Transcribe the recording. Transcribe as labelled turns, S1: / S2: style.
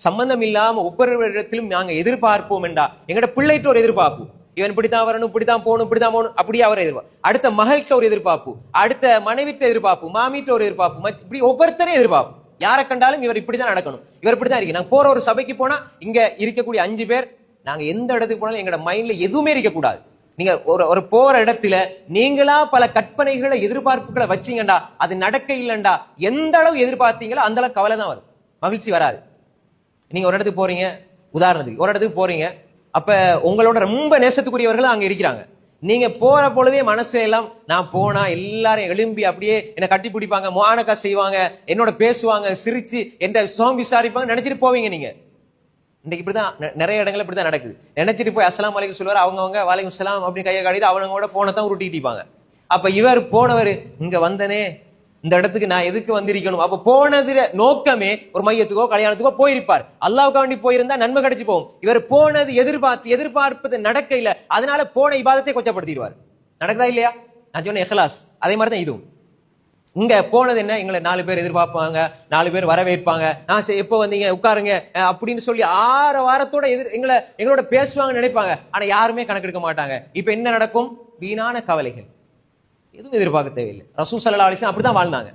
S1: சம்பந்தம் இல்லாம ஒவ்வொரு இடத்திலும் நாங்க எதிர்பார்ப்போம் என்றா எங்கட பிள்ளைட்டு ஒரு எதிர்பார்ப்பு, இவன் இப்படித்தான் வரணும், இப்படித்தான் போகணும், இப்படித்தான் போகணும், அப்படியே அவரை எதிர்பார்ப்பு. அடுத்த மகள்கிட்ட ஒரு எதிர்பார்ப்பு, அடுத்த மனைவிட்ட எதிர்பார்ப்பு, மாமிட்ட ஒரு எதிர்பார்ப்பு, இப்படி ஒவ்வொருத்தரையும் எதிர்பார்ப்பு. யாரை கண்டாலும் இவர் இப்படிதான் நடக்கணும், இவர் இப்படிதான் இருக்கு. நாங்க போற ஒரு சபைக்கு போனா இங்க இருக்கக்கூடிய 5 பேர் நாங்க எந்த இடத்துக்கு போனாலும் எங்களோட மைண்ட்ல எதுவுமே இருக்கக்கூடாது. நீங்க ஒரு போற இடத்துல நீங்களா பல கற்பனைகளை எதிர்பார்ப்புகளை வச்சீங்கண்டா அது நடக்க இல்லைண்டா எந்த அளவு எதிர்பார்த்தீங்களோ அந்த அளவு கவலை தான் வரும், மகிழ்ச்சி வராது. நீங்க ஒரு இடத்துக்கு போறீங்க, உதாரணத்துக்கு ஒரு இடத்துக்கு போறீங்க, அப்ப உங்களோட ரொம்ப நேசத்துக்குரியவர்கள் அங்க இருக்கிறாங்க. நீங்க போற பொழுதே மனசுல எல்லாம் நான் போனா எல்லாரும் எழும்பி அப்படியே என்ன கட்டி பிடிப்பாங்க, மானக்கா செய்வாங்க, என்னோட பேசுவாங்க, சிரிச்சு என்ற சுகம் விசாரிப்பாங்க நினைச்சிட்டு போவீங்க. நீங்க இன்னைக்கு இப்படிதான் நிறைய இடங்கள் இப்படிதான் நடக்குது. நினைச்சிட்டு போய் அஸ்ஸலாமு அலைக்கும் சொல்லுவாரு, அவங்க வலைக்கும் சலாம் அப்படின்னு கையை காட்டிட்டு அவங்களோட போனை தான் உருட்டிப்பாங்க. அப்ப இவர் போனவர் இங்க வந்தனே இந்த இடத்துக்கு நான் எதுக்கு வந்திருக்கணும், அப்ப போனது நோக்கமே ஒரு மையத்துக்கோ கல்யாணத்துக்கோ போயிருப்பார். அல்லாஹ்வுக்காக வேண்டி போயிருந்தா நன்மை கிடைச்சு போகும். இவர் போனது எதிர்பார்ப்பது நடக்க இல்ல, அதனால போன இபாதத்தை கொச்சப்படுத்திடுவார். நடக்குதா இல்லையா? நான் சொன்ன இஹ்லாஸ் அதே மாதிரிதான் இதுவும். இங்க போனது என்ன, எங்களை 4 பேர் எதிர்பார்ப்பாங்க, 4 பேர் வரவேற்பாங்க, எப்ப வந்தீங்க உட்காருங்க அப்படின்னு சொல்லி 6 வாரத்தோட எங்களோட பேசுவாங்க நினைப்பாங்க. ஆனா யாருமே கணக்கெடுக்க மாட்டாங்க. இப்ப என்ன நடக்கும்? வீணான கவலைகள், எதுவும் எதிர்பார்க்க தேவையில்லை. ரசூல் ஸல்லல்லாஹு அலைஹி வஸல்லம் அப்படிதான் வாழ்ந்தாங்க.